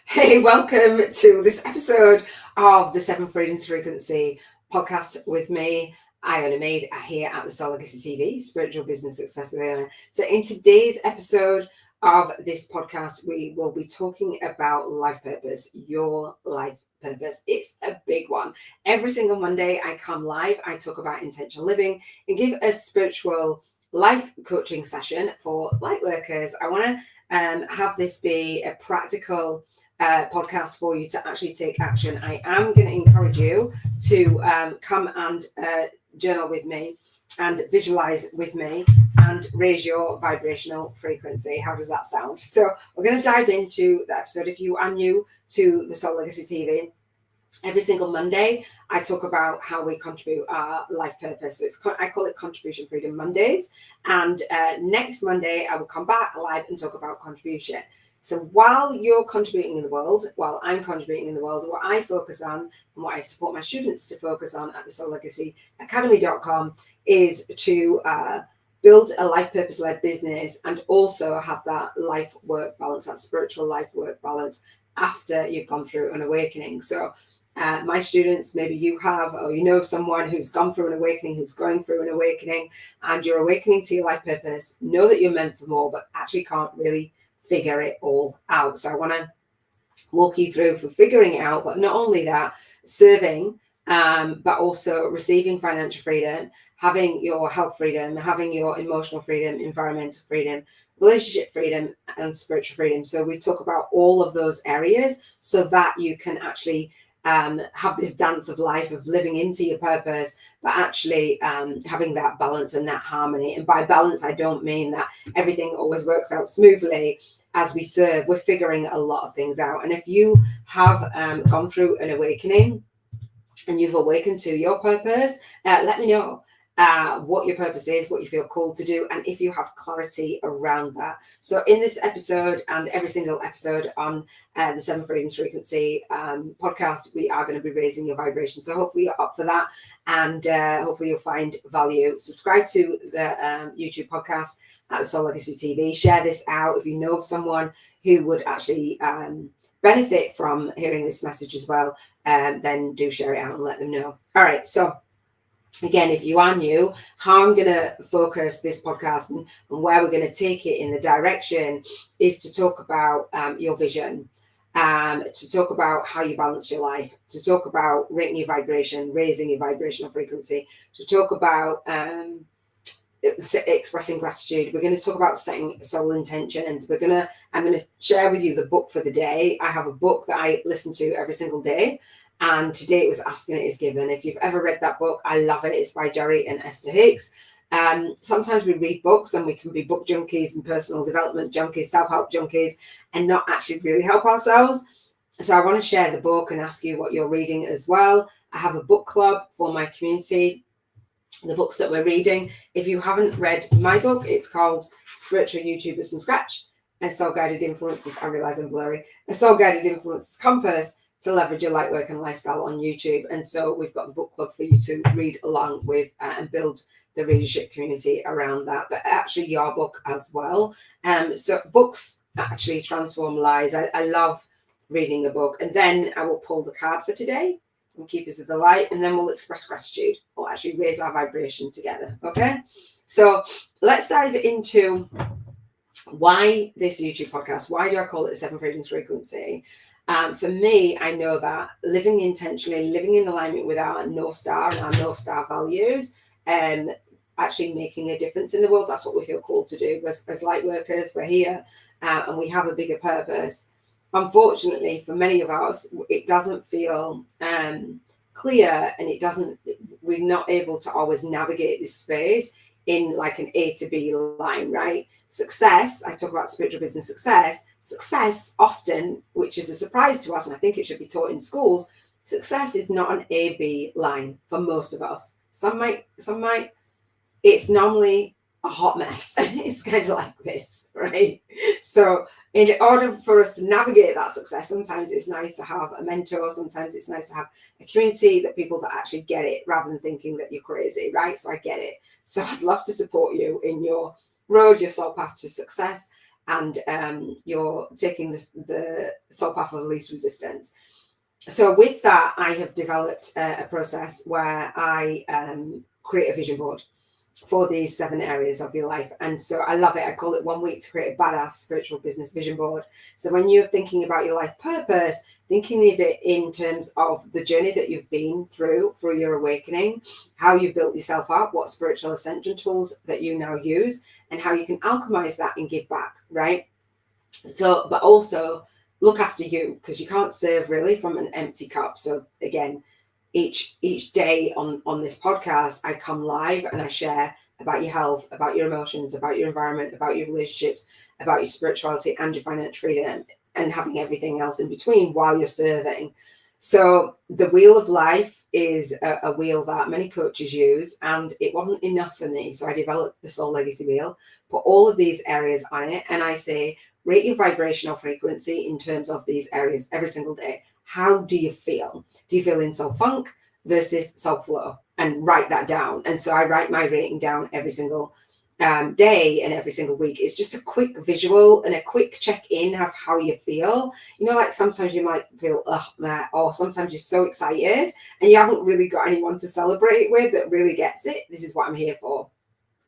Hey, welcome to this episode of the Seven Freedoms Frequency podcast with me, Iona here at the Soul Legacy TV, Spiritual Business Success with Iona. So in today's episode of this podcast, we will be talking about life purpose, your life purpose. It's a big one. Every single Monday I come live, I talk about intentional living and give a spiritual life coaching session for Lightworkers. I want to have this be a practical podcast for you to actually take action. I am going to encourage you to come and journal with me and visualize with me and raise your vibrational frequency. How does that sound? So we're going to dive into the episode. If you are new to the Soul Legacy TV, every single Monday, I talk about how we contribute our life purpose. So I call it Contribution Freedom Mondays. And next Monday, I will come back live and talk about contribution. So while you're contributing in the world, while I'm contributing in the world, what I focus on and what I support my students to focus on at the Soul Legacy Academy.com is to build a life purpose-led business and also have that life-work balance, that spiritual life-work balance after you've gone through an awakening. So my students, maybe you have, or you know someone who's gone through an awakening, who's going through an awakening, and you're awakening to your life purpose, know that you're meant for more, but actually can't really figure it all out. So I want to walk you through for figuring it out, but not only that, serving, but also receiving financial freedom, having your health freedom, having your emotional freedom, environmental freedom, relationship freedom, and spiritual freedom. So we talk about all of those areas so that you can actually have this dance of life of living into your purpose, but actually having that balance and that harmony. And by balance, I don't mean that everything always works out smoothly. As we serve, we're figuring a lot of things out. And if you have gone through an awakening and you've awakened to your purpose, let me know what your purpose is, what you feel called to do, and if you have clarity around that. So in this episode and every single episode on the Seven Freedoms Frequency podcast, we are going to be raising your vibration. So hopefully you're up for that, and hopefully you'll find value. Subscribe to the YouTube podcast at the Soul Legacy TV. Share this out if you know of someone who would actually benefit from hearing this message as well. Then do share it out and let them know. All right, so again, if you are new, how I'm going to focus this podcast and where we're going to take it in the direction is to talk about your vision, to talk about how you balance your life, to talk about rating your vibration, raising your vibrational frequency, to talk about expressing gratitude. We're going to talk about setting soul intentions. I'm going to share with you the book for the day. I have a book that I listen to every single day. And today it was Asking It Is Given. If you've ever read that book, I love it. It's by Jerry and Esther Hicks. Sometimes we read books and we can be book junkies and personal development junkies, self-help junkies, and not actually really help ourselves. So I want to share the book and ask you what you're reading as well. I have a book club for my community, the books that we're reading. If you haven't read my book, it's called Spiritual YouTubers from Scratch, a soul-guided influences, I realize I'm blurry, a soul-guided influences compass to leverage your light work and lifestyle on YouTube. And so we've got the book club for you to read along with and build the readership community around that, but actually your book as well. So books actually transform lives. I love reading a book. And then I will pull the card for today and Keepers of the Light, and then we'll express gratitude or actually raise our vibration together. Okay, so let's dive into why this YouTube podcast. Why do I call it the Seven Freedoms Frequency? For me, I know that living intentionally, living in alignment with our North Star and our North Star values, and actually making a difference in the world, that's what we feel called to do. As light workers, we're here and we have a bigger purpose. Unfortunately, for many of us, it doesn't feel clear, and we're not able to always navigate this space in like an A to B line, right? Success, I talk about spiritual business success often, which is a surprise to us, and I think it should be taught in schools, success is not an A-B line for most of us. Some might, it's normally a hot mess. It's kind of like this, right? So in order for us to navigate that success, sometimes it's nice to have a mentor, sometimes it's nice to have a community, that people that actually get it rather than thinking that you're crazy, right? So I get it. So I'd love to support you in your road, your soul path to success. and you're taking the soul path of least resistance. So with that, I have developed a process where I create a vision board for these 7 areas of your life. And so I love it. I call it 1 week to create a badass spiritual business vision board. So when you're thinking about your life purpose, thinking of it in terms of the journey that you've been through your awakening, how you built yourself up, what spiritual ascension tools that you now use, and how you can alchemize that and give back, right? So, but also look after you, because you can't serve really from an empty cup. So again, each day on this podcast, I come live and I share about your health, about your emotions, about your environment, about your relationships, about your spirituality and your financial freedom, and having everything else in between while you're serving. So the wheel of life is a wheel that many coaches use, and it wasn't enough for me. So I developed the Soul Legacy Wheel, put all of these areas on it, and I say, rate your vibrational frequency in terms of these areas every single day. How do you feel? Do you feel in soul funk versus soul flow? And write that down. And so I write my rating down every single day and every single week. It's just a quick visual and a quick check-in of how you feel. You know, like sometimes you might feel or sometimes you're so excited and you haven't really got anyone to celebrate with that really gets it. This is what I'm here for.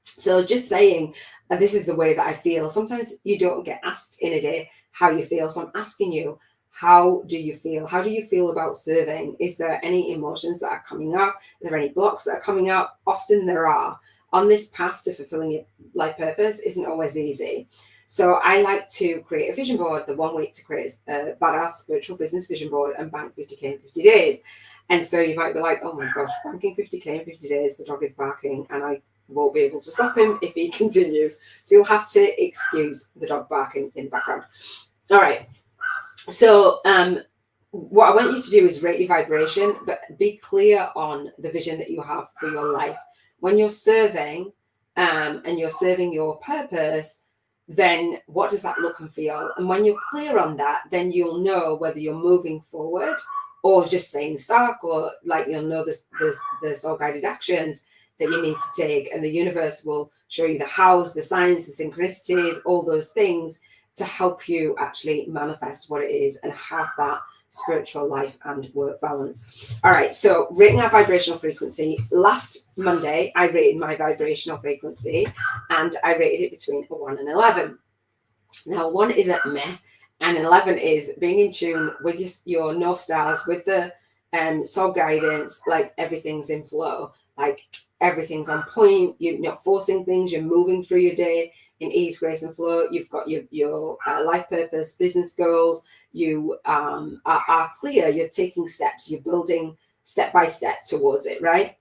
So just saying, this is the way that I feel. Sometimes you don't get asked in a day how you feel. So I'm asking you, how do you feel? How do you feel about serving? Is there any emotions that are coming up? Are there any blocks that are coming up? Often there are. On this path to fulfilling your life purpose isn't always easy. So I like to create a vision board, the 1 week to create a badass spiritual business vision board and bank 50K in 50 days. And so you might be like, oh my gosh, banking 50K in 50 days, the dog is barking and I won't be able to stop him if he continues. So you'll have to excuse the dog barking in the background. All right. So what I want you to do is rate your vibration, but be clear on the vision that you have for your life. When you're serving and you're serving your purpose, then what does that look and feel? And when you're clear on that, then you'll know whether you're moving forward or just staying stuck, or like you'll know the soul guided actions that you need to take, and the universe will show you the hows, the signs, the synchronicities, all those things to help you actually manifest what it is and have that spiritual life and work balance. All right, so rating our vibrational frequency. Last Monday, I rated my vibrational frequency and I rated it between a 1 and 11. Now, 1 is at meh, and 11 is being in tune with your North Stars, with the soul guidance, like everything's in flow, like everything's on point, you're not forcing things, you're moving through your day in ease, grace, and flow. You've got your life purpose, business goals, you are clear, you're taking steps, you're building step by step towards it, right?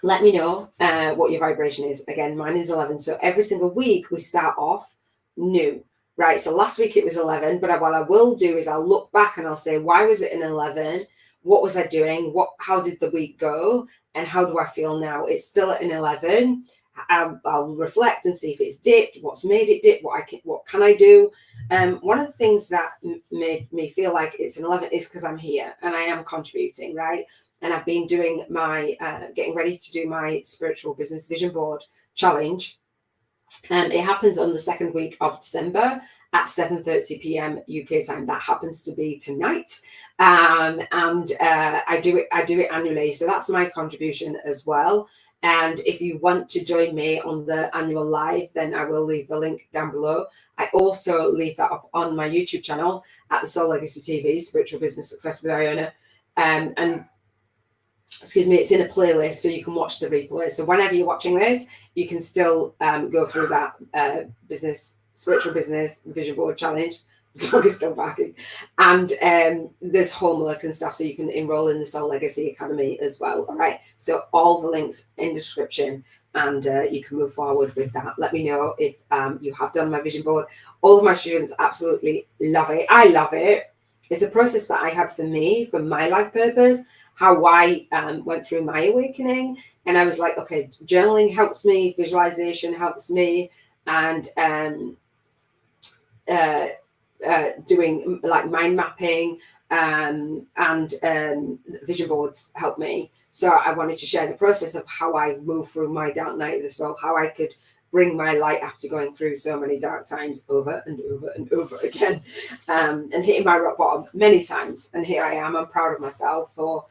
Let me know what your vibration is. Again, mine is 11. So every single week we start off new, right? So last week it was 11, but what I will do is I'll look back and I'll say, why was it an 11? What was I doing? How did the week go? And how do I feel now? It's still at an 11. I'll reflect and see if it's dipped, what's made it dip, what can I do? One of the things that made me feel like it's an 11 is because I'm here and I am contributing, right? And I've been doing my, getting ready to do my spiritual business vision board challenge. It happens on the second week of December at 7:30 p.m. UK time. That happens to be tonight. And I do it annually. So that's my contribution as well. And if you want to join me on the annual live, then I will leave the link down below. I also leave that up on my YouTube channel at the Soul Legacy TV, Spiritual Business Success with Iona. And excuse me, it's in a playlist so you can watch the replay. So whenever you're watching this, you can still go through that spiritual business vision board challenge. The dog is still barking. And there's homework and stuff, so you can enroll in the Soul Legacy Academy as well. All right. So all the links in the description, and you can move forward with that. Let me know if you have done my vision board. All of my students absolutely love it. I love it. It's a process that I had for me, for my life purpose, how I went through my awakening. And I was like, okay, journaling helps me, visualization helps me, and doing like mind mapping and vision boards help me. So I wanted to share the process of how I moved through my dark night of the soul, how I could bring my light after going through so many dark times over and over and over again, and hitting my rock bottom many times. And here I am. I'm proud of myself for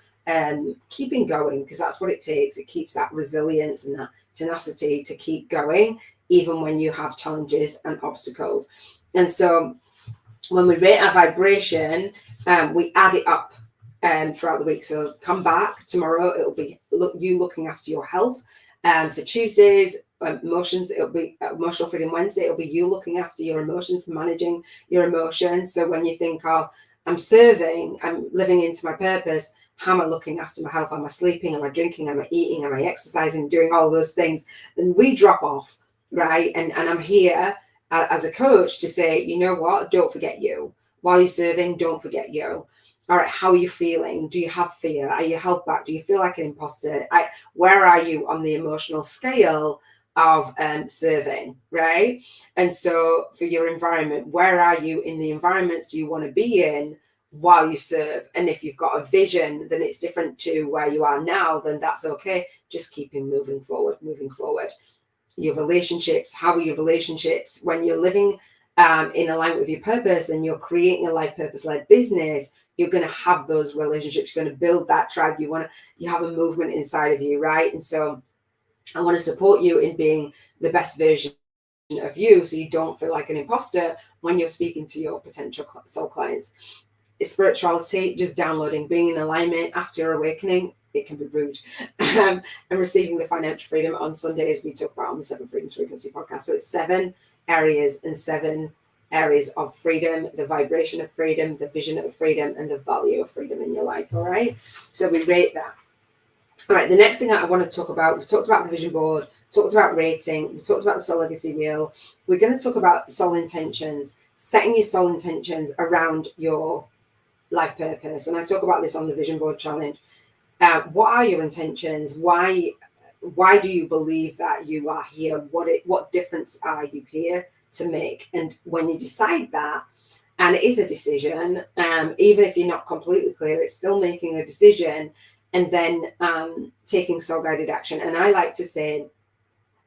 keeping going, because that's what it takes. It keeps that resilience and that tenacity to keep going, even when you have challenges and obstacles. And so when we rate our vibration, we add it up throughout the week. So come back tomorrow, it'll be you looking after your health. For Tuesdays, emotions, it'll be Emotional Freedom Wednesday. It'll be you looking after your emotions, managing your emotions. So when you think, oh, I'm serving, I'm living into my purpose, how am I looking after my health? Am I sleeping? Am I drinking? Am I eating? Am I exercising? Doing all those things? Then we drop off, right? And I'm here as a coach to say, you know what? Don't forget you. While you're serving, don't forget you. All right, how are you feeling? Do you have fear? Are you held back? Do you feel like an imposter? Where are you on the emotional scale of serving, right? And so for your environment, where are you in the environments do you want to be in while you serve? And if you've got a vision, then it's different to where you are now, then that's okay. Just keep moving forward. Your relationships, how are your relationships? When you're living in alignment with your purpose and you're creating a life purpose-led business, you're going to have those relationships. You're going to build that tribe. You have a movement inside of you, right? And so I want to support you in being the best version of you, so you don't feel like an imposter when you're speaking to your potential soul clients. It's spirituality, just downloading, being in alignment after your awakening. It can be rude. And receiving the financial freedom on Sundays, we talk about on the 7 Freedoms Frequency podcast. So it's 7 areas and 7 areas of freedom, the vibration of freedom, the vision of freedom, and the value of freedom in your life. All right. So we rate that. All right. The next thing that I want to talk about, we've talked about the vision board, talked about rating, we talked about the soul legacy wheel. We're going to talk about soul intentions, setting your soul intentions around your life purpose. And I talk about this on the vision board challenge. What are your intentions? Why do you believe that you are here? What difference are you here to make? And when you decide that, and it is a decision, even if you're not completely clear, it's still making a decision, and then taking soul guided action. And I like to say,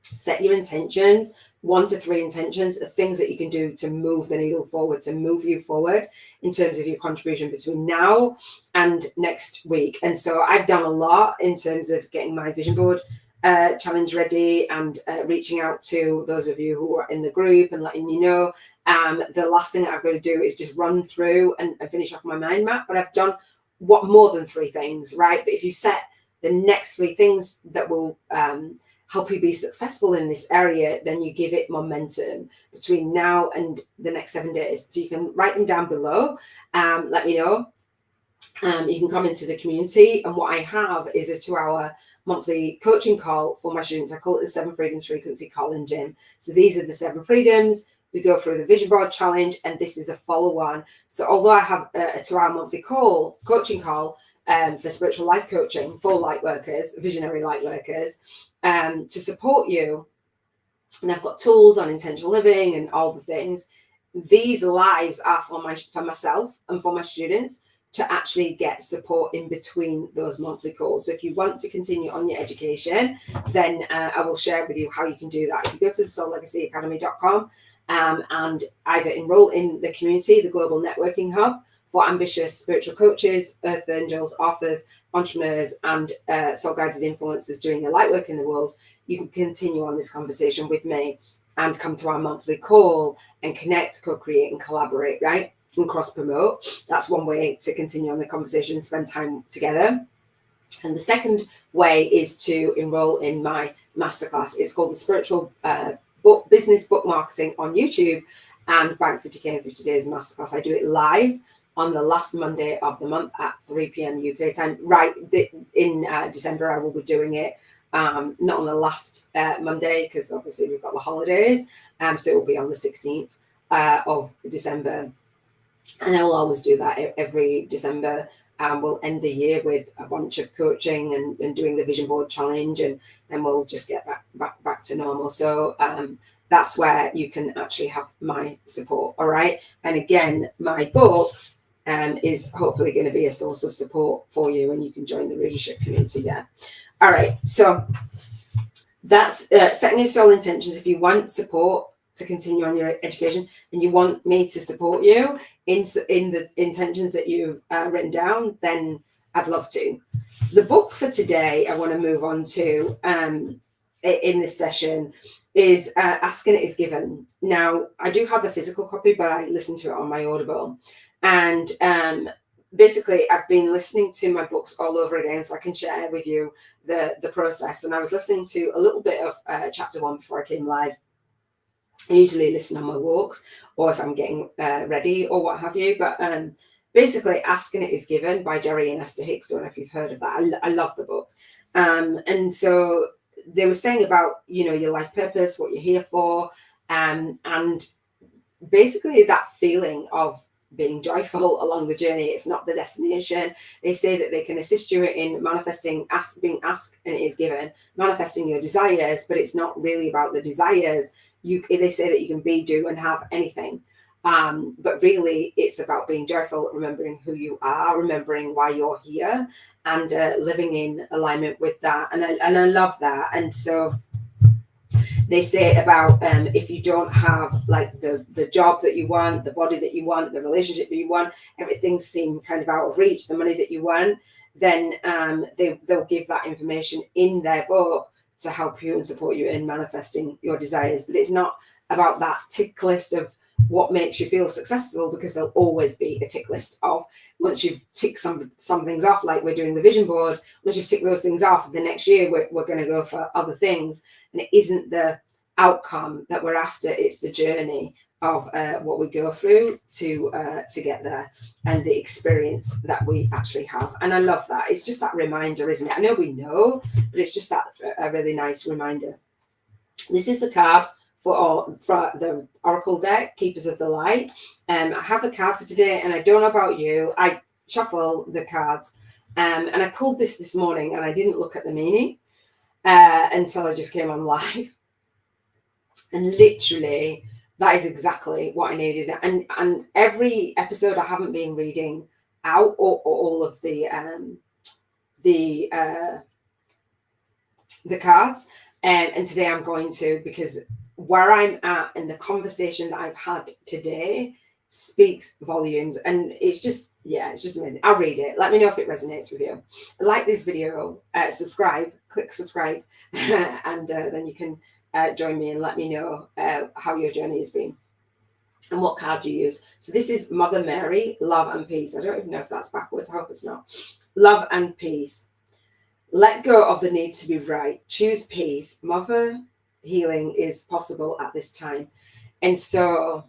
set your intentions, 1 to 3 intentions of things that you can do to move the needle forward, to move you forward in terms of your contribution between now and next week. And so I've done a lot in terms of getting my vision board challenge ready and reaching out to those of you who are in the group and letting you know. The last thing that I've got to do is just run through and finish off my mind map. But I've done more than 3 things, right? But if you set the next 3 things that will help you be successful in this area, then you give it momentum between now and the next 7 days. So you can write them down below. Let me know. You can come into the community, and what I have is a 2-hour monthly coaching call for my students. I call it the 7 Freedoms Frequency Call and Gym. So these are the 7 freedoms. We go through the vision board challenge, and this is a follow-on. So although I have a 2-hour monthly coaching call for spiritual life coaching for Lightworkers, visionary Lightworkers, to support you, and I've got tools on intentional living and all the things. These lives are for myself and for my students to actually get support in between those monthly calls. So if you want to continue on your education, then I will share with you how you can do that. If you go to the soullegacyacademy.com and either enroll in the community, the global networking hub for ambitious spiritual coaches, earth angels, authors, entrepreneurs, and soul-guided influencers doing their light work in the world, you can continue on this conversation with me and come to our monthly call and connect, co-create, and collaborate, right? And cross-promote. That's one way to continue on the conversation, spend time together. And the second way is to enroll in my masterclass. It's called the Spiritual Business Book Marketing on YouTube and Bank 50K in 50 Days Masterclass. I do it live on the last Monday of the month at 3 p.m. UK time. Right in December, I will be doing it not on the last Monday, because obviously we've got the holidays. So it will be on the 16th of December. And I will always do that every December. We'll end the year with a bunch of coaching and doing the vision board challenge, and then we'll just get back to normal. So that's where you can actually have my support. All right. And again, my book is hopefully going to be a source of support for you, and you can join the readership community there. All right. So That's setting your soul intentions. If you want support to continue on your education and you want me to support you in the intentions that you've written down, then I'd love to. The book for today I want to move on to in this session is Asking It Is Given. Now, I do have the physical copy, but I listen to it on my Audible. And basically, I've been listening to my books all over again, so I can share with you the process. And I was listening to a little bit of chapter 1 before I came live. I usually listen on my walks or if I'm getting ready or what have you. But basically, Asking It Is Given by Jerry and Esther Hicks. Don't know if you've heard of that. I love the book. And so they were saying about, your life purpose, what you're here for, and basically that feeling of being joyful along the journey. It's not the destination. They say that they can assist you in manifesting, being asked and it is given, manifesting your desires, but it's not really about the desires. They say that you can be, do, and have anything. But really, it's about being joyful, remembering who you are, remembering why you're here, and living in alignment with that. And I love that. And so they say about if you don't have like the job that you want, the body that you want, the relationship that you want, everything seems kind of out of reach, the money that you want, then they'll give that information in their book to help you and support you in manifesting your desires. But it's not about that tick list of what makes you feel successful, because there'll always be a tick list of, once you've ticked some things off, like we're doing the vision board, once you've ticked those things off, the next year we're going to go for other things. And it isn't the outcome that we're after, it's the journey of what we go through to get there, and the experience that we actually have. And I love that. It's just that reminder, isn't it? I know we know, but it's just that a really nice reminder. This is the card for the Oracle deck, Keepers of the Light. I have a card for today, and I don't know about you, I shuffle the cards, and I pulled this morning, and I didn't look at the meaning until I just came on live. And literally, that is exactly what I needed. And every episode, I haven't been reading out all of the cards, and today I'm going to, because where I'm at and the conversation that I've had today speaks volumes. And it's just amazing. I'll read it. Let me know if it resonates with you. Like this video, subscribe, click subscribe, and then you can join me and let me know how your journey has been and what card you use. So this is Mother Mary, Love and Peace. I don't even know if that's backwards. I hope it's not. Love and peace. Let go of the need to be right. Choose peace. Mother, healing is possible at this time. And so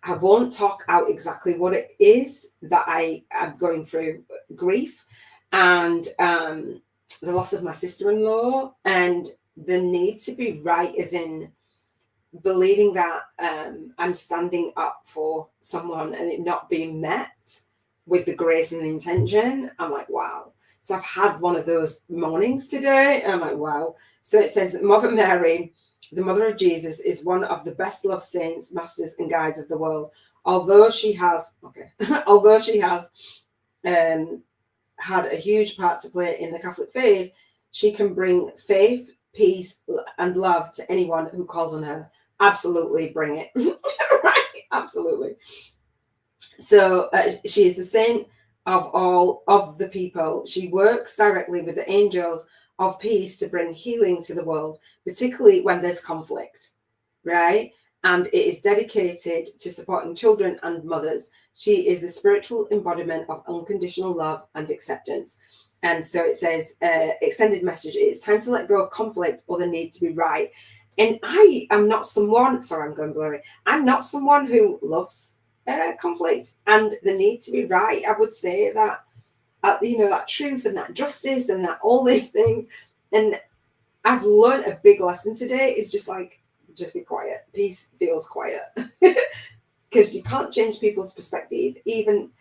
I won't talk out exactly what it is that I am going through: grief and the loss of my sister-in-law, and the need to be right, as in believing that I'm standing up for someone and it not being met with the grace and the intention. I'm like, wow. So I've had one of those mornings today, and I'm like, wow. So it says, Mother Mary, the Mother of Jesus, is one of the best loved saints, masters, and guides of the world. Although she has had a huge part to play in the Catholic faith, she can bring faith, peace, and love to anyone who calls on her. Absolutely, bring it. Right? Absolutely. So she is the saint of all of the people. She works directly with the angels of peace to bring healing to the world, particularly when there's conflict, right? And it is dedicated to supporting children and mothers. She is the spiritual embodiment of unconditional love and acceptance. And so it says, extended message, it's time to let go of conflict or the need to be right. And I am not someone, sorry, I'm going blurry. I'm not someone who loves conflict and the need to be right. I would say that, that truth and that justice and that all these things. And I've learned a big lesson today is just be quiet. Peace feels quiet. Because you can't change people's perspective. Even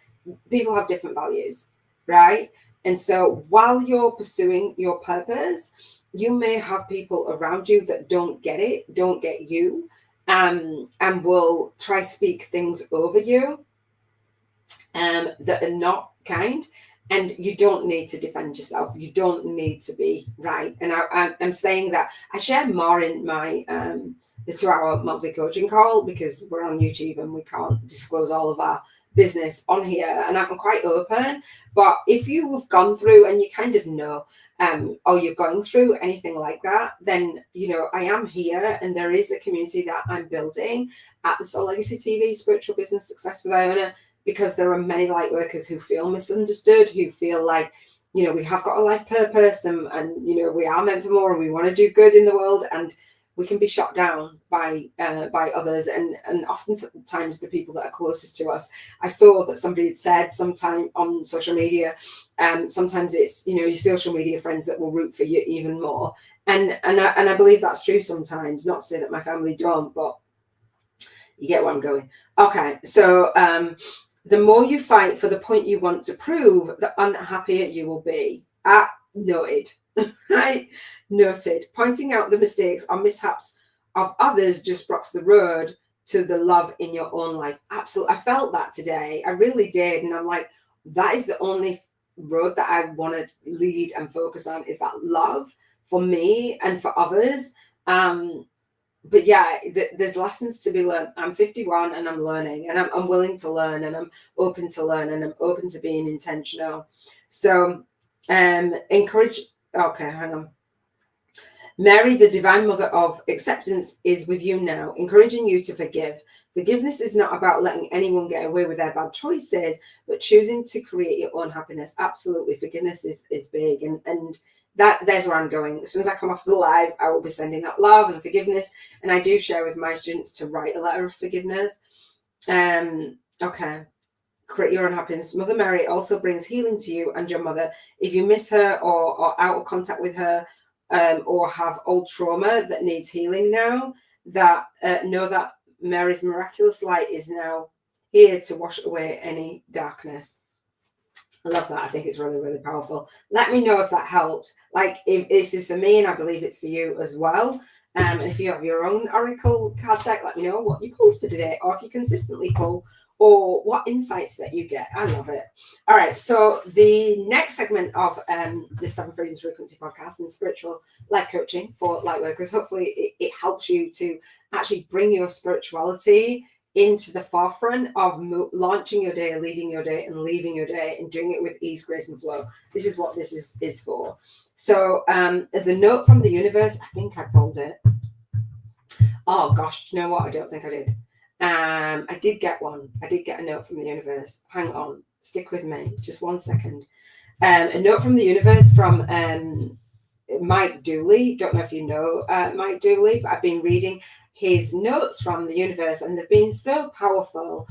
people have different values, right? And so while you're pursuing your purpose, you may have people around you that don't get it, don't get you, and will try speak things over you that are not kind. And you don't need to defend yourself. You don't need to be right. And I'm saying that I share more in my the 2-hour monthly coaching call, because we're on YouTube and we can't disclose all of our business on here. And I'm quite open. But if you have gone through and you kind of know, or you're going through anything like that, then, you know, I am here, and there is a community that I'm building at the Soul Legacy TV, Spiritual Business Success with Iona, because there are many light workers who feel misunderstood, who feel like, you know, we have got a life purpose, and you know, we are meant for more, and we want to do good in the world, and we can be shot down by others, and oftentimes the people that are closest to us. I saw that somebody had said sometime on social media, sometimes it's, you know, your social media friends that will root for you even more, and I believe that's true sometimes. Not to say that my family don't, but you get where I'm going. Okay, so the more you fight for the point you want to prove, the unhappier you will be. Noted. Right? Noted. Pointing out the mistakes or mishaps of others just blocks the road to the love in your own life. Absolutely. I felt that today. I really did. And I'm like, that is the only road that I want to lead and focus on, is that love for me and for others. But yeah, there's lessons to be learned. I'm 51 and I'm learning, and I'm willing to learn, and I'm open to learn, and I'm open to being intentional. So encourage. Okay, hang on. Mary, the divine mother of acceptance, is with you now, encouraging you to forgive. Forgiveness is not about letting anyone get away with their bad choices, but choosing to create your own happiness. Absolutely. Forgiveness is big. And there's where I'm going. As soon as I come off the live, I will be sending out love and forgiveness. And I do share with my students to write a letter of forgiveness. Okay. Create your own happiness. Mother Mary also brings healing to you and your mother. If you miss her or out of contact with her, or have old trauma that needs healing now, that know that Mary's miraculous light is now here to wash away any darkness. I love that. I think it's really, really powerful. Let me know if that helped. Like, if this is for me, and I believe it's for you as well. And if you have your own Oracle card deck, let me know what you pulled for today, or if you consistently pull, or what insights that you get. I love it. All right. So the next segment of the 7 Freedoms Frequency podcast and spiritual life coaching for Lightworkers, hopefully it helps you to actually bring your spirituality into the forefront of launching your day, leading your day, and leaving your day, and doing it with ease, grace, and flow. This is what this is for. So the note from the universe, I think I pulled it. Oh gosh, you know what? I don't think I did. I did get one. I did get a note from the universe. Hang on, stick with me, just 1 second. A note from the universe from Mike Dooley. Don't know if you know Mike Dooley, but I've been reading his notes from the universe, and they've been so powerful.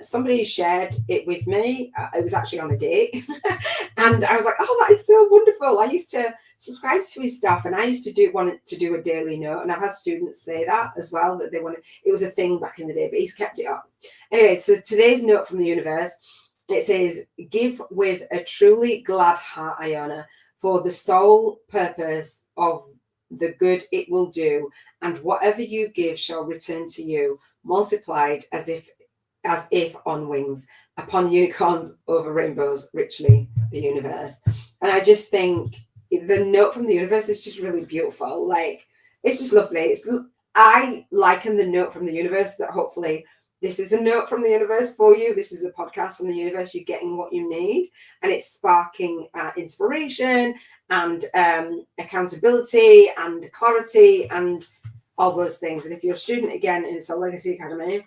Somebody shared it with me. It was actually on a date, and I was like, "Oh, that is so wonderful!" I used to subscribe to his stuff, and I used to want to do a daily note, and I've had students say that as well, that they wanted. It was a thing back in the day, but he's kept it up. Anyway, so today's note from the universe, it says, "Give with a truly glad heart, Iona, for the sole purpose of the good it will do, and whatever you give shall return to you, multiplied as if on wings, upon unicorns over rainbows, richly the universe." And I just think the note from the universe is just really beautiful. Like, it's just lovely. I liken the note from the universe that hopefully this is a note from the universe for you. This is a podcast from the universe. You're getting what you need, and it's sparking inspiration and accountability and clarity and all those things. And if you're a student again in the Soul Legacy Academy,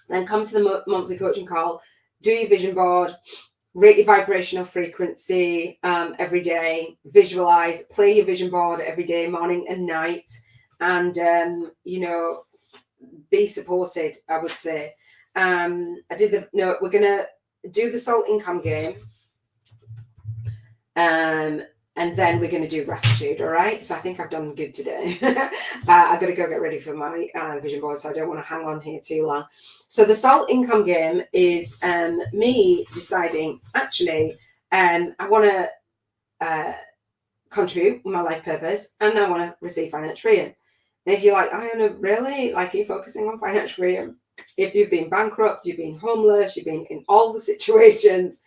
then come to the monthly coaching call, do your vision board, rate your vibrational frequency every day, visualize, play your vision board every day, morning and night, and be supported, I would say. I did we're gonna do the soul income game, and then we're going to do gratitude. All right, so I think I've done good today. I've got to go get ready for my vision board, so I don't want to hang on here too long. So the soul income game is me deciding, actually, I want to contribute my life purpose, and I want to receive financial freedom. And if you're like, Iona, really? Like, are you focusing on financial freedom? If you've been bankrupt, you've been homeless, you've been in all the situations,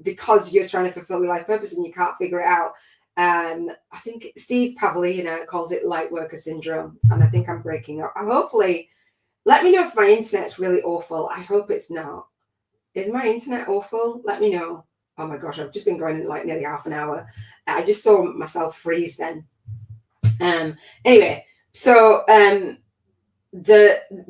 because you're trying to fulfill your life purpose and you can't figure it out. I think Steve Pavlina calls it Lightworker syndrome, and I think I'm breaking up. I'm hopefully, let me know if my internet's really awful. I hope it's not. Is my internet awful? Let me know. Oh my gosh, I've just been going like nearly half an hour. I just saw myself freeze then. Anyway, so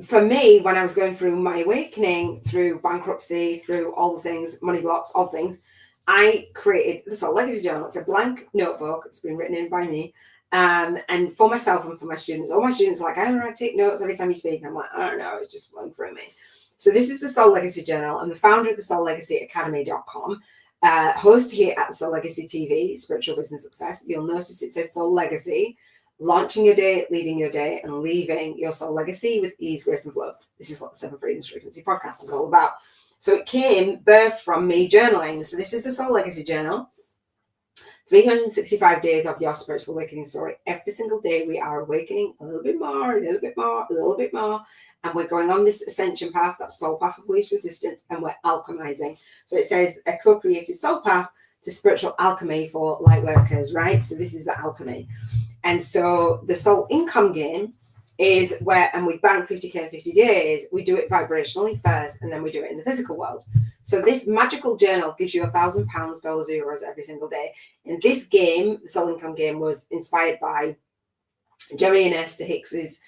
for me, when I was going through my awakening, through bankruptcy, through all the things, money blocks, all things, I created the Soul Legacy Journal. It's a blank notebook. It's been written in by me. And for myself and for my students. All my students are like, I don't know, I take notes every time you speak. I'm like, I don't know, it's just flowing through me. So this is the Soul Legacy Journal. I'm the founder of the Soul Legacy Academy.com, host here at the Soul Legacy TV, Spiritual Business Success. You'll notice it says Soul Legacy, launching your day, leading your day, and leaving your soul legacy with ease, grace, and flow. This is what the 7 Freedoms Frequency podcast is all about. So it came birthed from me journaling. So this is the Soul Legacy Journal. 365 days of your spiritual awakening story. Every single day we are awakening a little bit more, a little bit more, a little bit more. And we're going on this ascension path, that soul path of least resistance, and we're alchemizing. So it says a co-created soul path to spiritual alchemy for light workers, right? So this is the alchemy. And so the soul income game is where, and we bank 50K in 50 days, we do it vibrationally first, and then we do it in the physical world. So this magical journal gives you £1,000, dollars, euros every single day. And this game, the soul income game, was inspired by Jerry and Esther Hicks's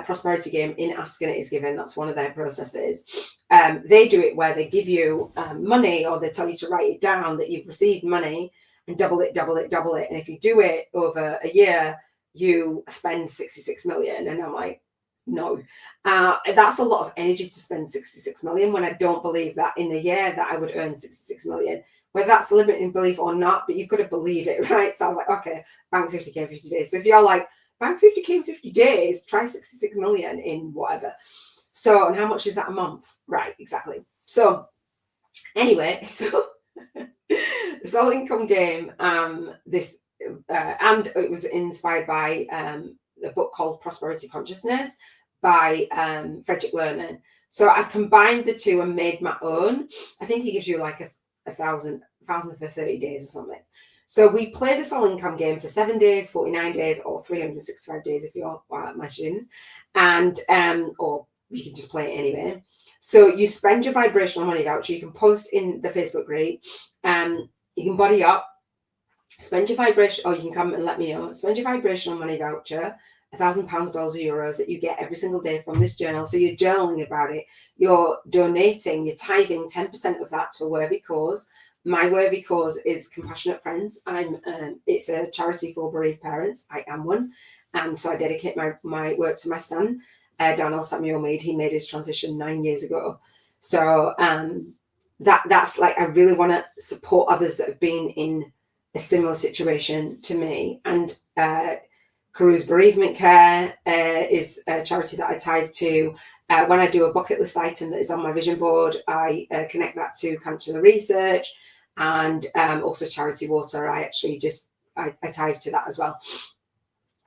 prosperity game in Ask and It Is Given. That's one of their processes. They do it where they give you money, or they tell you to write it down that you've received money, and double it, double it, double it. And if you do it over a year, you spend 66 million. And I'm like, no, that's a lot of energy to spend 66 million when I don't believe that in a year that I would earn 66 million, whether that's a limiting belief or not, but you've got to believe it, right? So I was like, okay, bank 50K in 50 days. So if you're like, bank 50K in 50 days, try 66 million in whatever. So, and how much is that a month? Right, exactly. So anyway, so the soul income game, and it was inspired by a book called Prosperity Consciousness by Frederick Lerman. So I've combined the two and made my own. I think he gives you like a thousand for 30 days or something. So we play the soul income game for 7 days, 49 days, or 365 days if you're my student, and or you can just play it anyway. So you spend your vibrational money voucher. You can post in the Facebook group. You can body up, spend your vibration, or you can come and let me know. Spend your vibrational money voucher, £1,000, dollars, or euros that you get every single day from this journal. So you're journaling about it. You're donating, you're tithing 10% of that to a worthy cause. My worthy cause is Compassionate Friends. It's a charity for bereaved parents. I am one. And so I dedicate my work to my son, Daniel Samuel Mead. He made his transition 9 years ago. So that's like, I really want to support others that have been in a similar situation to me. And Caru's Bereavement Care is a charity that I tithe to. When I do a bucket list item that is on my vision board, I connect that to cancer research, and also Charity Water. I tithe to that as well.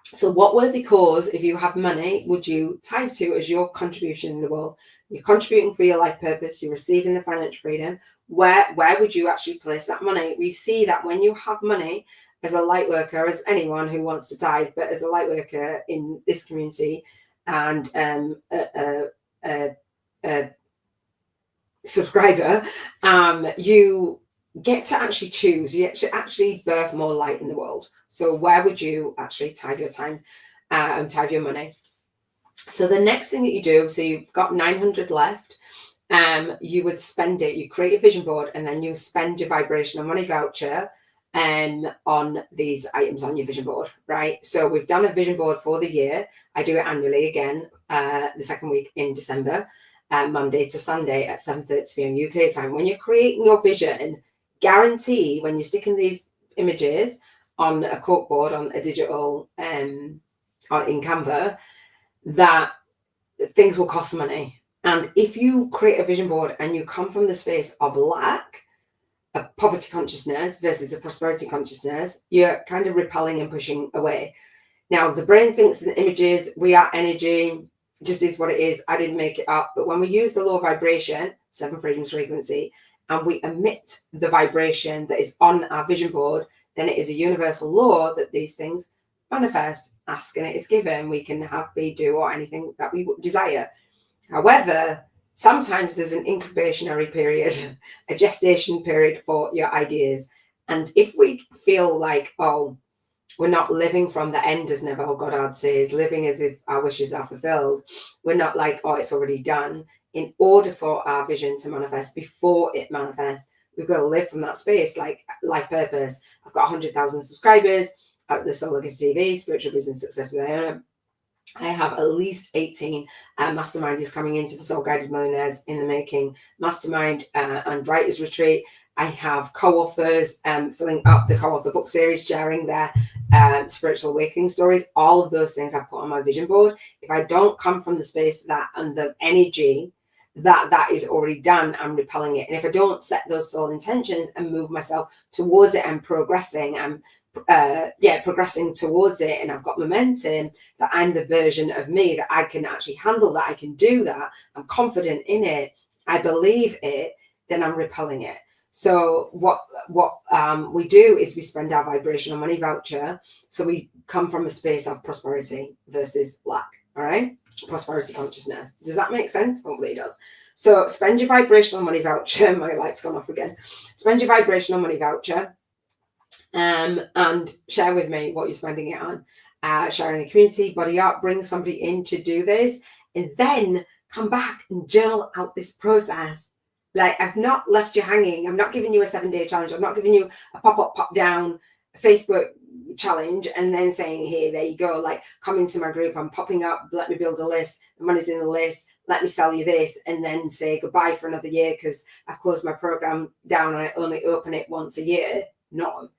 So what worthy cause, if you have money, would you tithe to as your contribution in the world? You're contributing for your life purpose. You're receiving the financial freedom. Where would you actually place that money? We see that when you have money as a light worker, as anyone who wants to tithe, but as a light worker in this community and a subscriber, you get to actually choose. You get to actually birth more light in the world. So where would you actually tithe your time and tithe your money? So the next thing that you do, so you've got 900 left, you would spend it. You create a vision board, and then you spend your vibrational money voucher on these items on your vision board, right? So we've done a vision board for the year. I do it annually again, the second week in December, Monday to Sunday at 7:30 p.m. UK time. When you're creating your vision, guarantee when you're sticking these images on a corkboard, on a digital, in Canva, that things will cost money. And if you create a vision board and you come from the space of lack, a poverty consciousness versus a prosperity consciousness, you're kind of repelling and pushing away. Now, the brain thinks in images, we are energy, just is what it is. I didn't make it up. But when we use the law of vibration, 7 Freedoms Frequency, and we emit the vibration that is on our vision board, then it is a universal law that these things manifest. Ask and it is given. We can have, be, do, or anything that we desire. However, sometimes there's an incubationary period, a gestation period for your ideas. And if we feel like, oh, we're not living from the end, as Neville Goddard says, living as if our wishes are fulfilled. We're not like, oh, it's already done. In order for our vision to manifest, before it manifests, we've got to live from that space, like life purpose. I've got 100,000 subscribers at the Soul Legacy TV, Spiritual Business Success with Iona. I have at least 18 masterminders coming into the Soul Guided Millionaires in the Making Mastermind and Writers Retreat. I have co-authors filling up the co-author book series, sharing their spiritual awakening stories. All of those things I put on my vision board. If I don't come from the space that and the energy that is already done, I'm repelling it. And if I don't set those soul intentions and move myself towards it and progressing, I'm progressing towards it, and I've got momentum, that I'm the version of me that I can actually handle that, I can do that, I'm confident in it, I believe it, then I'm repelling it. So what we do is we spend our vibrational money voucher. So we come from a space of prosperity versus lack. All right, prosperity consciousness. Does that make sense? Hopefully it does. So spend your vibrational money voucher. My light's gone off again. Spend your vibrational money voucher. And share with me what you're spending it on. Share in the community, body up, bring somebody in to do this, and then come back and journal out this process. Like, I've not left you hanging. I'm not giving you a 7-day challenge. I'm not giving you a pop-up, pop-down Facebook challenge and then saying, here, there you go. Like, come into my group. I'm popping up. Let me build a list. The money's in the list. Let me sell you this, and then say goodbye for another year because I've closed my program down and I only open it once a year. No.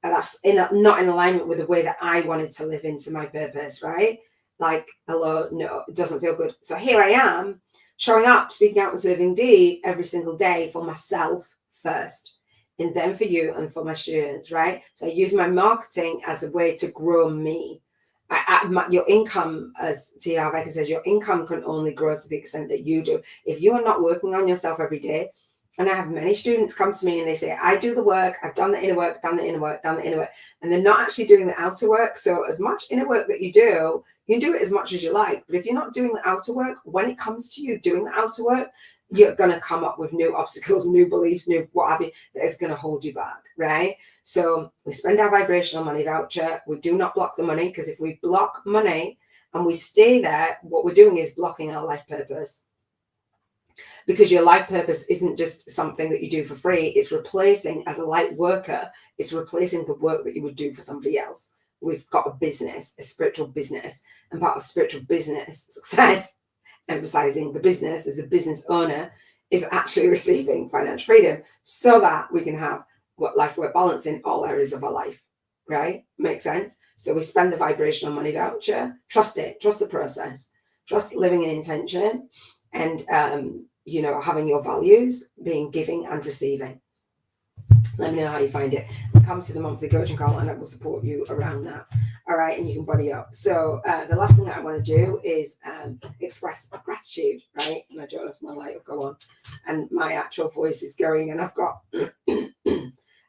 That's not in alignment with the way that I wanted to live into my purpose, right? Like, hello, no, it doesn't feel good. So here I am, showing up, speaking out and serving D every single day for myself first, and then for you and for my students, right? So I use my marketing as a way to grow me. Your income, as T.R. Becker says, your income can only grow to the extent that you do. If you are not working on yourself every day, and I have many students come to me and they say, I do the work, I've done the inner work, done the inner work, done the inner work, and they're not actually doing the outer work. So as much inner work that you do, you can do it as much as you like. But if you're not doing the outer work, when it comes to you doing the outer work, you're going to come up with new obstacles, new beliefs, new what have you, that is going to hold you back, right? So we spend our vibrational money voucher. We do not block the money, because if we block money and we stay there, what we're doing is blocking our life purpose. Because your life purpose isn't just something that you do for free. It's replacing, as a light worker, it's replacing the work that you would do for somebody else. We've got a business, a spiritual business, and part of spiritual business success, emphasizing the business as a business owner, is actually receiving financial freedom so that we can have life-work balance in all areas of our life, right? Makes sense? So we spend the vibrational money voucher, trust it, trust the process, trust living in intention, and having your values, being giving and receiving. Let me know how you find it. Come to the monthly coaching call and I will support you around that. All right, and you can body up. So the last thing that I want to do is express gratitude, right? And I don't know if my light will go on and my actual voice is going, and I've got a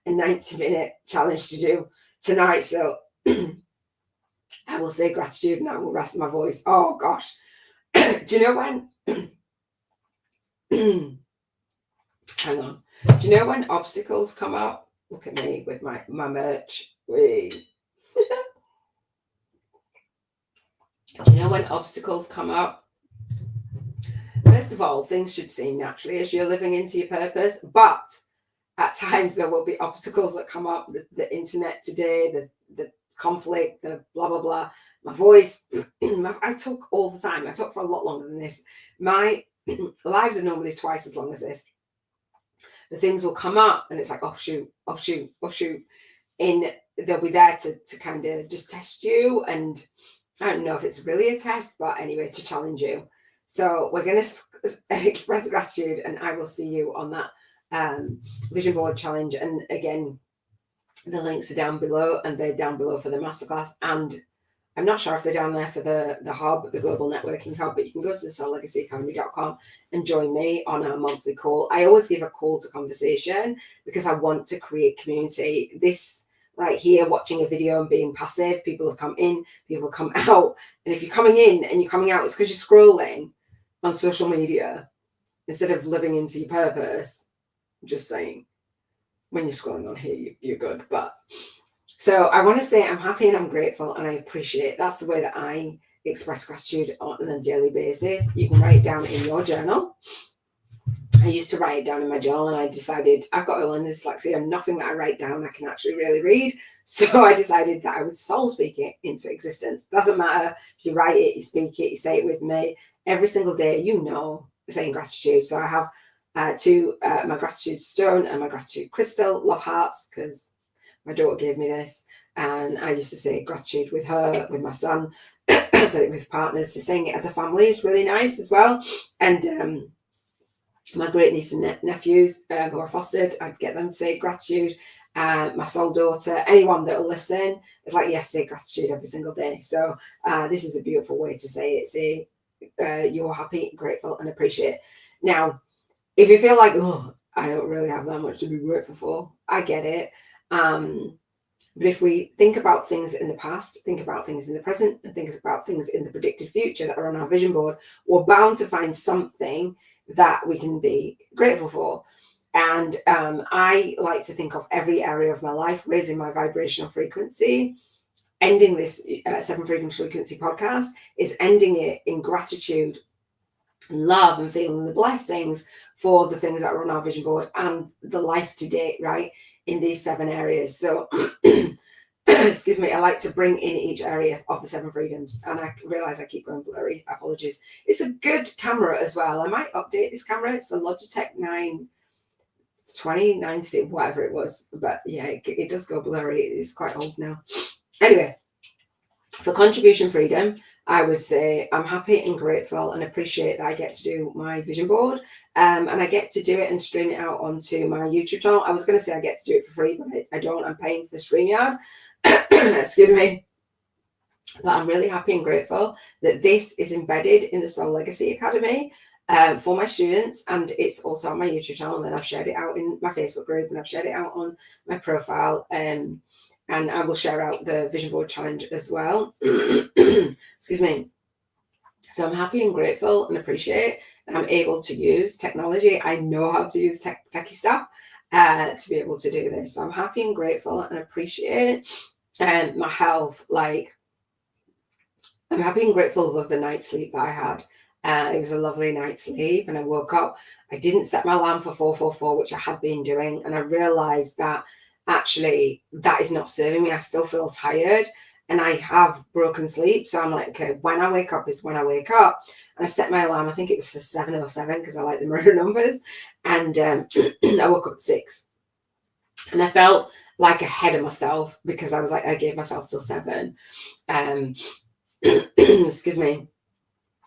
90-minute challenge to do tonight. So I will say gratitude and I will rest my voice. Oh gosh. Do you know when hang on. Do you know when obstacles come up? Look at me with my merch. Do you know when obstacles come up? First of all, things should seem naturally as you're living into your purpose, but at times there will be obstacles that come up. The internet today, the conflict, the blah, blah, blah. My voice, I talk all the time. I talk for a lot longer than this. My lives are normally twice as long as this. The things will come up and it's like, oh shoot. And they'll be there to kind of just test you. And I don't know if it's really a test, but anyway, to challenge you. So we're going to express gratitude, and I will see you on that vision board challenge. And again, the links are down below, and they're down below for the masterclass and I'm not sure if they're down there for the hub, the global networking hub, but you can go to the soullegacyacademy.com and join me on our monthly call. I always give a call to conversation because I want to create community. This right here, watching a video and being passive, people have come in, people have come out. And if you're coming in and you're coming out, it's because you're scrolling on social media instead of living into your purpose. I'm just saying, when you're scrolling on here, you're good. But so I want to say I'm happy and I'm grateful and I appreciate. That's the way that I express gratitude on a daily basis. You can write it down in your journal. I used to write it down in my journal and I decided I've got a learning dyslexia and nothing that I write down I can actually really read. So I decided that I would soul speak it into existence. Doesn't matter if you write it, you speak it, you say it with me. Every single day, saying gratitude. So I have my gratitude stone and my gratitude crystal, love hearts, because my daughter gave me this, and I used to say gratitude with her, with my son. I said it with partners. So saying it as a family is really nice as well. And my great niece and nephews who are fostered, I'd get them to say gratitude. My soul daughter, anyone that will listen, it's like, yes, say gratitude every single day. So this is a beautiful way to say it. Say you're happy, grateful, and appreciate. Now, if you feel like, oh, I don't really have that much to be grateful for, I get it. But if we think about things in the past, think about things in the present, and think about things in the predicted future that are on our vision board, we're bound to find something that we can be grateful for. And I like to think of every area of my life, raising my vibrational frequency. Ending this Seven Freedoms Frequency podcast is ending it in gratitude, love, and feeling the blessings for the things that are on our vision board and the life to date, right, in these 7 areas. So excuse me, I like to bring in each area of the 7 freedoms, and I realize I keep going blurry, apologies. It's a good camera as well. I might update this camera. It's the Logitech 920, whatever it was, but yeah, it does go blurry. It's quite old now. Anyway, for contribution freedom, I would say I'm happy and grateful and appreciate that I get to do my vision board, and I get to do it and stream it out onto my YouTube channel. I was going to say I get to do it for free, but I don't. I'm paying for StreamYard. Excuse me. But I'm really happy and grateful that this is embedded in the Soul Legacy Academy for my students, and it's also on my YouTube channel. And then I've shared it out in my Facebook group, and I've shared it out on my profile. And I will share out the Vision Board Challenge as well. Excuse me. So I'm happy and grateful and appreciate that I'm able to use technology. I know how to use techie stuff to be able to do this. So I'm happy and grateful and appreciate my health. Like, I'm happy and grateful of the night's sleep that I had. It was a lovely night's sleep, and I woke up. I didn't set my alarm for 4:44, which I had been doing, and I realized that actually that is not serving me. I still feel tired and I have broken sleep. So I'm like, okay, when I wake up is when I wake up. And I set my alarm, I think it was for 7:07 because I like the mirror numbers. And I woke up at 6. And I felt like ahead of myself because I was like, I gave myself till 7. Excuse me.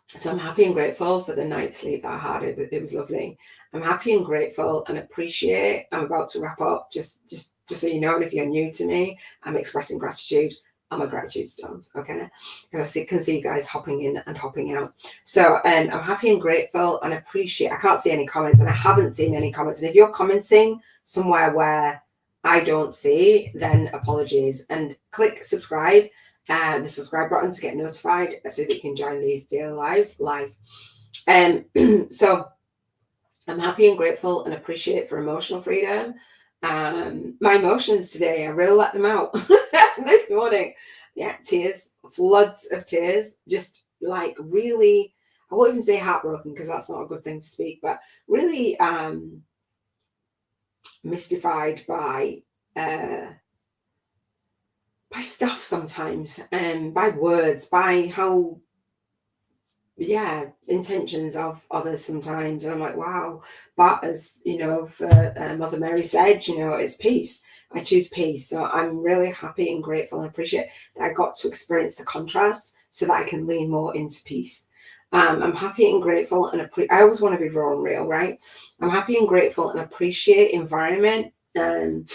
So I'm happy and grateful for the night's sleep that I had. It was lovely. I'm happy and grateful and appreciate. I'm about to wrap up. Just so you know, and if you're new to me, I'm expressing gratitude on my gratitude stones, okay? Because I can see you guys hopping in and hopping out. So I'm happy and grateful and appreciate. I can't see any comments, and I haven't seen any comments. And if you're commenting somewhere where I don't see, then apologies. And click subscribe. The subscribe button to get notified so that you can join these daily lives live. So I'm happy and grateful and appreciate for emotional freedom. My emotions today, I really let them out this morning. Yeah, tears, floods of tears, just like really, I won't even say heartbroken because that's not a good thing to speak, but really mystified by stuff sometimes, by words, by how, intentions of others sometimes. And I'm like, wow. But as you know, for Mother Mary said, it's peace. I choose peace. So I'm really happy and grateful and appreciate that I got to experience the contrast so that I can lean more into peace. I'm happy and grateful and I always want to be raw and real, right? I'm happy and grateful and appreciate environment and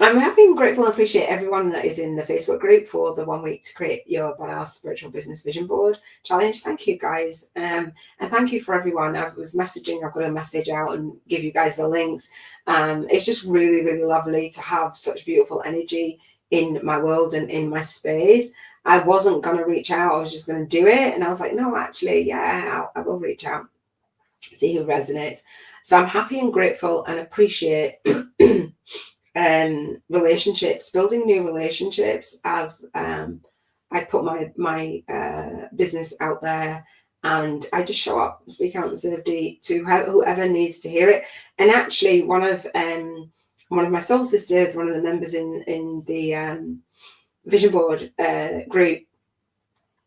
I'm happy and grateful and appreciate everyone that is in the Facebook group for the 1 week to create your badass spiritual business vision board challenge. Thank you guys. And thank you for everyone. I was messaging, I've got a message out and give you guys the links. It's just really, really lovely to have such beautiful energy in my world and in my space. I wasn't going to reach out. I was just going to do it. And I was like, no, actually, yeah, I will reach out, see who resonates. So I'm happy and grateful and appreciate relationships, building new relationships as I put my business out there, and I just show up, speak out and serve deep to whoever needs to hear it. And actually, one of my soul sisters, one of the members in the vision board group,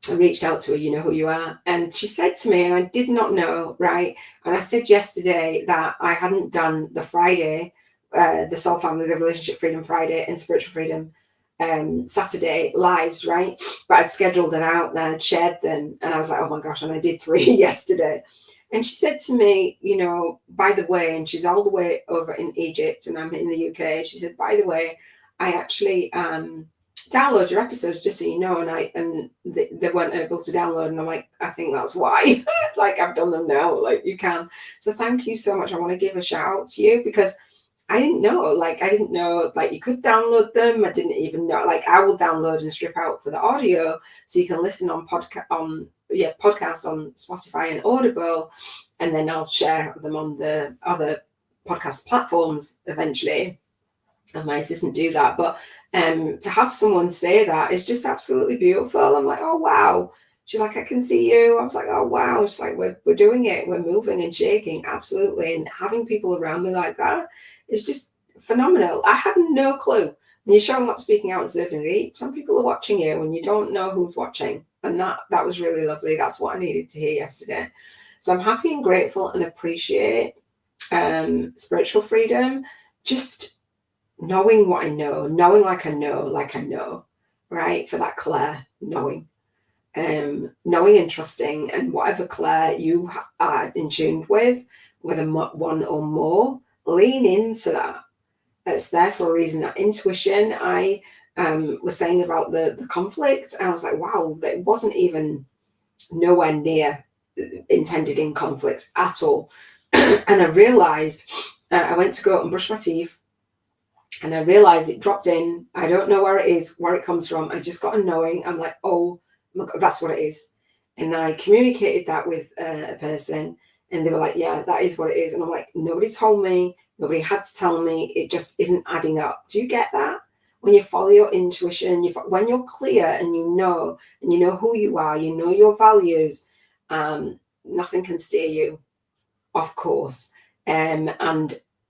I reached out to her, you know who you are, and she said to me, and I did not know, right? And I said yesterday that I hadn't done the Friday, the Soul Family, the Relationship Freedom Friday and Spiritual Freedom Saturday lives, right? But I scheduled it out, then I'd shared them, and I was like, oh my gosh, and I did 3 yesterday. And she said to me, you know, by the way, and she's all the way over in Egypt and I'm in the UK, she said, by the way, I actually download your episodes just so you know, and they weren't able to download, and I'm like, I think that's why. Like, I've done them now, like you can. So thank you so much. I want to give a shout out to you because I didn't know, like you could download them. I didn't even know, like I will download and strip out for the audio so you can listen on podcast on Spotify and Audible, and then I'll share them on the other podcast platforms eventually. And my assistant do that, but to have someone say that is just absolutely beautiful. I'm like, oh wow. She's like, I can see you. I was like, oh wow. She's like, we're doing it. We're moving and shaking, absolutely. And having people around me like that is just phenomenal. I had no clue. When you're showing up, speaking out, and serving deep, some people are watching you, and you don't know who's watching. And that was really lovely. That's what I needed to hear yesterday. So I'm happy and grateful and appreciate spiritual freedom. Just knowing what I know, knowing like I know, right? For that C.H.E.E.R.S, knowing and trusting, and whatever C.H.E.E.R you are in tune with, whether one or more, lean into that. It's there for a reason. That intuition, I was saying about the conflict, and I was like, wow, that wasn't even nowhere near intended in conflicts at all. And I realized I went to go out and brush my teeth, and I realized it dropped in. I don't know where it is, where it comes from. I just got a knowing. I'm like, oh my God, that's what it is. And I communicated that with a person, and they were like, yeah, that is what it is. And I'm like, nobody told me. Nobody had to tell me. It just isn't adding up. Do you get that? When you follow your intuition, when you're clear and you know who you are, you know your values, nothing can steer you, of course. And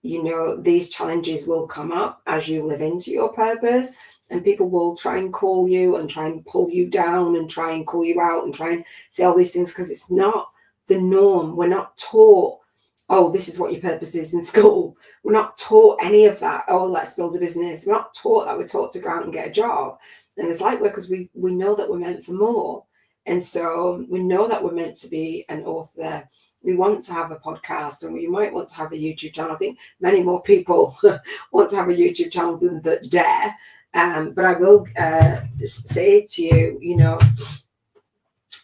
you know, these challenges will come up as you live into your purpose, and people will try and call you and try and pull you down and try and call you out and try and say all these things, because it's not the norm. We're not taught, oh, this is what your purpose is in school. We're not taught any of that. Oh, let's build a business. We're not taught that. We're taught to go out and get a job. And as Lightworkers, we know that we're meant for more. And so we know that we're meant to be an author. We want to have a podcast, and we might want to have a YouTube channel. I think many more people want to have a YouTube channel than that dare. But I will say to you, you know,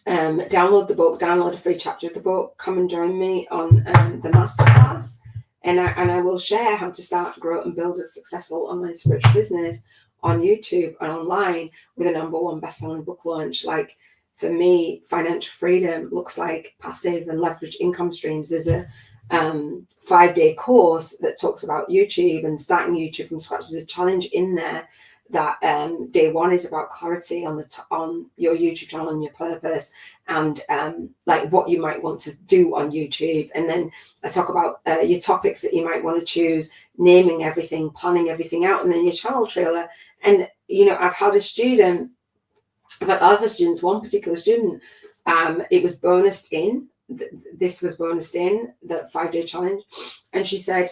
download the book, download a free chapter of the book, come and join me on the masterclass, and I will share how to start, grow, and build a successful online spiritual business on YouTube and online with a #1 best-selling book launch. Like, for me, financial freedom looks like passive and leverage income streams. There's a 5-day course that talks about YouTube and starting YouTube from scratch. There's a challenge in there that day 1 is about clarity on your YouTube channel and your purpose, and like what you might want to do on YouTube. And then I talk about your topics that you might want to choose, naming everything, planning everything out, and then your channel trailer. And you know, I've had other students, one particular student, it was bonused in. This was bonused in the 5-day challenge, and she said,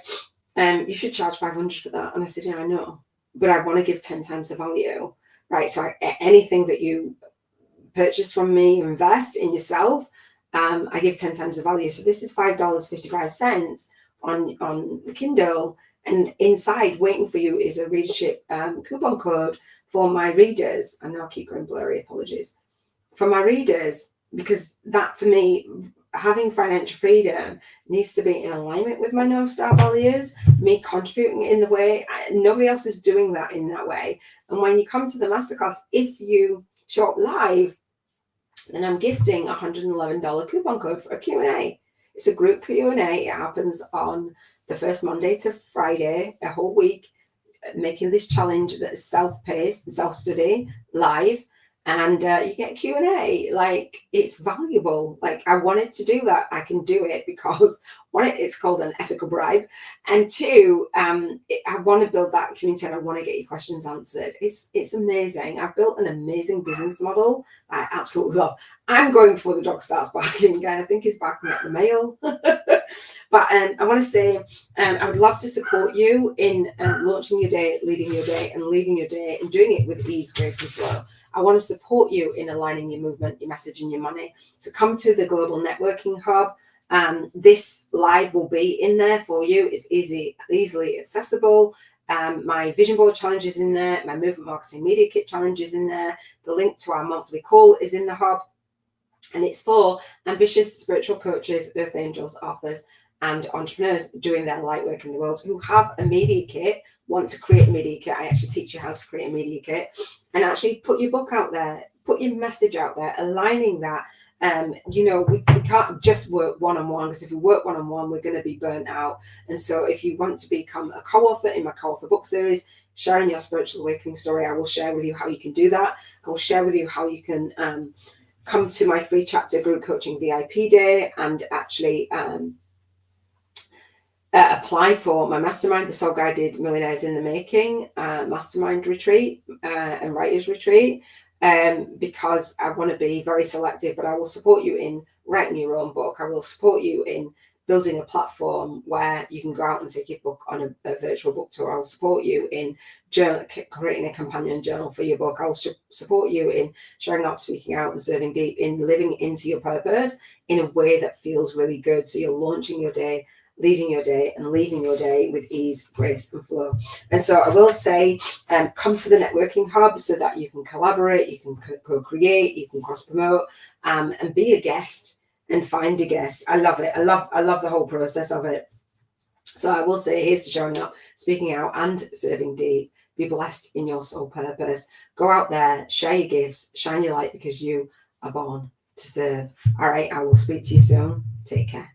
you should charge $500 for that. And I said, yeah, I know, but I want to give 10 times the value, right? So anything that you purchase from me, invest in yourself, I give 10 times the value. So this is $5.55 on the Kindle, and inside waiting for you is a readership coupon code for my readers. I know I keep going blurry, apologies. For my readers, because that for me, having financial freedom needs to be in alignment with my North Star values, me contributing in the way, nobody else is doing that in that way. And when you come to the masterclass, if you show up live, then I'm gifting a $111 coupon code for a Q&A. It's a group Q&A. It happens on the first Monday to Friday, a whole week, making this challenge that's self-paced and self-study live. And you get Q&A. Like, it's valuable. Like, I wanted to do that. I can do it because one, it's called an ethical bribe, and two, I want to build that community and I want to get your questions answered. It's amazing. I've built an amazing business model I absolutely love. I'm going before the dog starts barking again. I think he's barking at the mail. But I want to say I would love to support you in launching your day, leading your day, and leaving your day, and doing it with ease, grace, and flow. I want to support you in aligning your movement, your message, and your money. So come to the Global Networking Hub. This live will be in there for you. It's easily accessible. My vision board challenge is in there. My movement marketing media kit challenge is in there. The link to our monthly call is in the hub. And it's for ambitious spiritual coaches, earth angels, authors, and entrepreneurs doing their light work in the world who have a media kit, want to create a media kit. I actually teach you how to create a media kit and actually put your book out there, put your message out there, aligning that. We can't just work one-on-one, because if we work one-on-one, we're going to be burnt out. And so if you want to become a co-author in my co-author book series, Sharing Your Spiritual Awakening Story, I will share with you how you can do that. I will share with you how you can come to my free chapter group coaching VIP day and actually apply for my mastermind, the Soul Guided Millionaires in the Making mastermind retreat and writers retreat, because I want to be very selective, but I will support you in writing your own book. I will support you in building a platform where you can go out and take your book on a virtual book tour. I'll support you in creating a companion journal for your book. I'll support you in showing up, speaking out, and serving deep, in living into your purpose in a way that feels really good. So you're launching your day, leading your day, and leaving your day with ease, grace, and flow. And so I will say, come to the networking hub so that you can collaborate, you can co-create, you can cross-promote, and be a guest and find a guest. I love it. I love the whole process of it. So I will say, here's to showing up, speaking out, and serving deep. Be blessed in your soul purpose. Go out there, share your gifts, shine your light, because you are born to serve. All right, I will speak to you soon. Take care.